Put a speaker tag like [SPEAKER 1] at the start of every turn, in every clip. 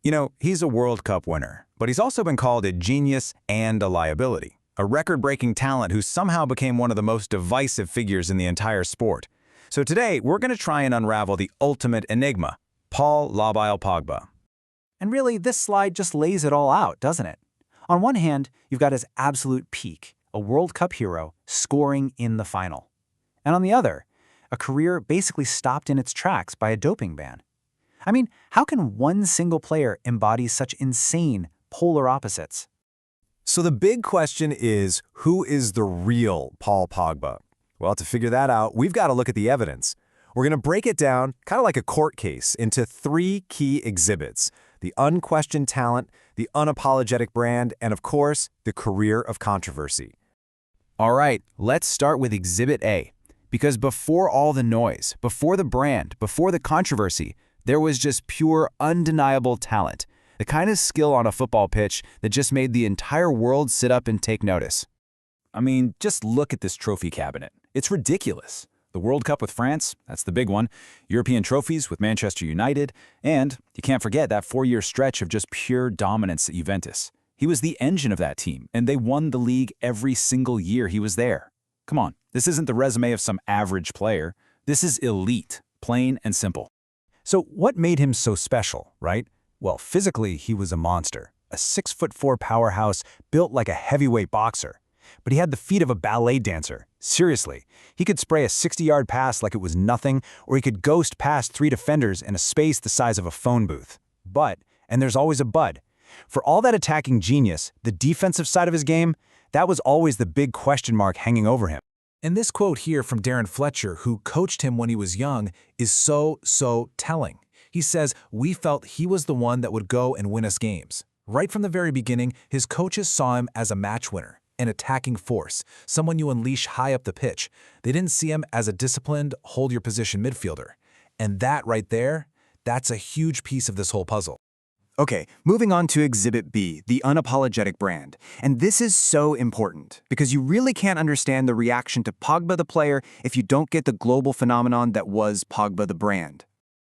[SPEAKER 1] You know, he's a World Cup winner, but he's also been called a genius and a liability, a record-breaking talent who somehow became one of the most divisive figures in the entire sport. So today, we're going to try and unravel the ultimate enigma, Paul Pogba.
[SPEAKER 2] And really, this slide just lays it all out, doesn't it? On one hand, you've got his absolute peak, a World Cup hero scoring in the final. And on the other, a career basically stopped in its tracks by a doping ban. I mean, how can one single player embody such insane polar opposites?
[SPEAKER 3] So the big question is, who is the real Paul Pogba? Well, to figure that out, we've got to look at the evidence. We're going to break it down, kind of like a court case, into 3 key exhibits: the unquestioned talent, the unapologetic brand, and of course, the career of controversy.
[SPEAKER 1] All right, let's start with Exhibit A. Because before all the noise, before the brand, before the controversy, there was just pure, undeniable talent. The kind of skill on a football pitch that just made the entire world sit up and take notice.
[SPEAKER 4] I mean, just look at this trophy cabinet. It's ridiculous. The World Cup with France, that's the big one. European trophies with Manchester United. And you can't forget that 4-year stretch of just pure dominance at Juventus. He was the engine of that team, and they won the league every single year he was there. Come on, this isn't the resume of some average player. This is elite, plain and simple.
[SPEAKER 2] So what made him so special, right? Well, physically, he was a monster, a 6'4" powerhouse built like a heavyweight boxer. But he had the feet of a ballet dancer. Seriously, he could spray a 60-yard pass like it was nothing, or he could ghost past 3 defenders in a space the size of a phone booth. But, and there's always a but, for all that attacking genius, the defensive side of his game, that was always the big question mark hanging over him.
[SPEAKER 5] And this quote here from Darren Fletcher, who coached him when he was young, is so telling. He says, "We felt he was the one that would go and win us games." Right from the very beginning, his coaches saw him as a match winner, an attacking force, someone you unleash high up the pitch. They didn't see him as a disciplined, hold-your-position midfielder. And that right there, that's a huge piece of this whole puzzle.
[SPEAKER 2] Okay, moving on to Exhibit B, the unapologetic brand. And this is so important, because you really can't understand the reaction to Pogba the player if you don't get the global phenomenon that was Pogba the brand.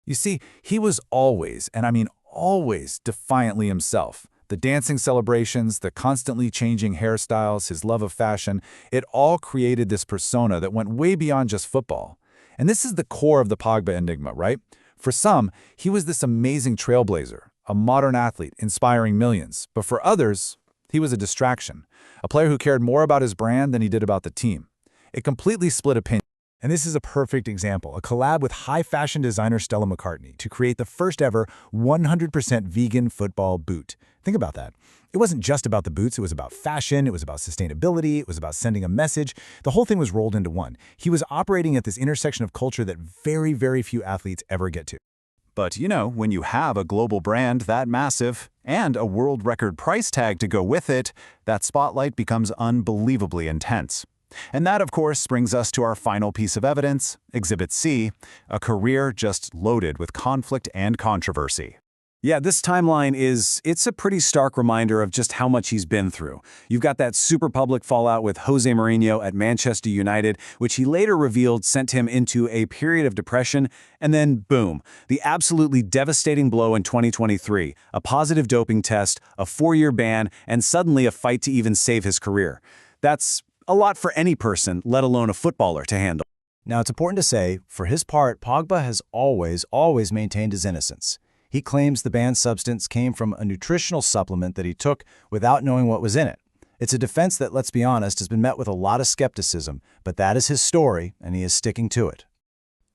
[SPEAKER 4] You see, he was always, and I mean always, defiantly himself. The dancing celebrations, the constantly changing hairstyles, his love of fashion, it all created this persona that went way beyond just football. And this is the core of the Pogba enigma, right? For some, he was this amazing trailblazer, a modern athlete inspiring millions. But for others, he was a distraction, a player who cared more about his brand than he did about the team. It completely split opinion.
[SPEAKER 5] And this is a perfect example, a collab with high-fashion designer Stella McCartney to create the first ever 100% vegan football boot. Think about that. It wasn't just about the boots, it was about fashion, it was about sustainability, it was about sending a message. The whole thing was rolled into one. He was operating at this intersection of culture that very few athletes ever get to.
[SPEAKER 3] But you know, when you have a global brand that massive and a world record price tag to go with it, that spotlight becomes unbelievably intense. And that, of course, brings us to our final piece of evidence, Exhibit C, a career just loaded with conflict and controversy.
[SPEAKER 1] Yeah, this timeline it's a pretty stark reminder of just how much he's been through. You've got that super public fallout with Jose Mourinho at Manchester United, which he later revealed sent him into a period of depression, and then boom, the absolutely devastating blow in 2023, a positive doping test, a 4-year ban, and suddenly a fight to even save his career. That's a lot for any person, let alone a footballer, to handle.
[SPEAKER 2] Now, it's important to say, for his part, Pogba has always maintained his innocence. He claims the banned substance came from a nutritional supplement that he took without knowing what was in it. It's a defense that, let's be honest, has been met with a lot of skepticism, but that is his story, and he is sticking to it.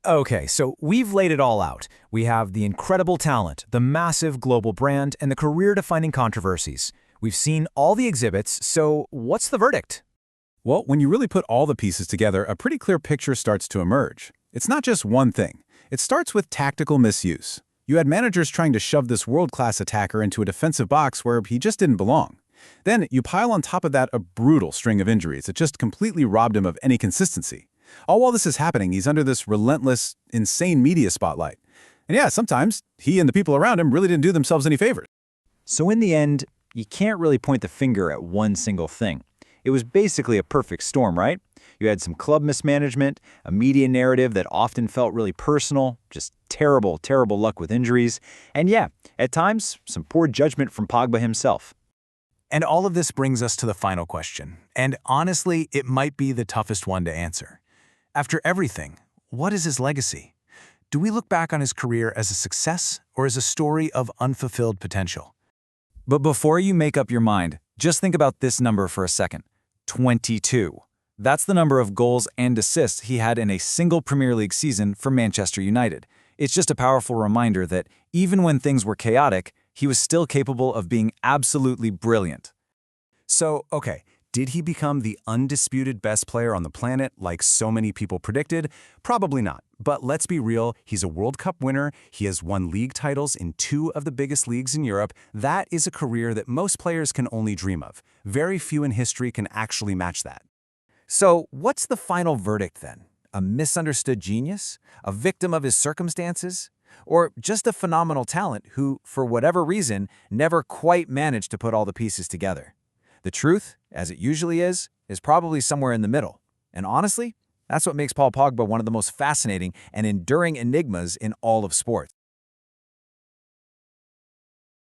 [SPEAKER 2] Okay, so we've laid it all out. We have the incredible talent, the massive global brand, and the career-defining controversies. We've seen all the exhibits, so what's the verdict?
[SPEAKER 4] Well, when you really put all the pieces together, a pretty clear picture starts to emerge. It's not just one thing. It starts with tactical misuse. You had managers trying to shove this world-class attacker into a defensive box where he just didn't belong. Then you pile on top of that a brutal string of injuries that just completely robbed him of any consistency. All while this is happening, he's under this relentless, insane media spotlight. And yeah, sometimes he and the people around him really didn't do themselves any favors.
[SPEAKER 2] So in the end, you can't really point the finger at one single thing. It was basically a perfect storm, right? You had some club mismanagement, a media narrative that often felt really personal, just terrible, terrible luck with injuries, and yeah, at times, some poor judgment from Pogba himself.
[SPEAKER 5] And all of this brings us to the final question, and honestly, it might be the toughest one to answer. After everything, what is his legacy? Do we look back on his career as a success or as a story of unfulfilled potential?
[SPEAKER 1] But before you make up your mind, just think about this number for a second. 22. That's the number of goals and assists he had in a single Premier League season for Manchester United. It's just a powerful reminder that even when things were chaotic, he was still capable of being absolutely brilliant.
[SPEAKER 3] So, okay, did he become the undisputed best player on the planet like so many people predicted? Probably not. But let's be real, he's a World Cup winner, he has won league titles in 2 of the biggest leagues in Europe. That is a career that most players can only dream of. Very few in history can actually match that.
[SPEAKER 1] So, what's the final verdict then? A misunderstood genius? A victim of his circumstances? Or just a phenomenal talent who, for whatever reason, never quite managed to put all the pieces together? The truth, as it usually is probably somewhere in the middle. And honestly, that's what makes Paul Pogba one of the most fascinating and enduring enigmas in all of sports.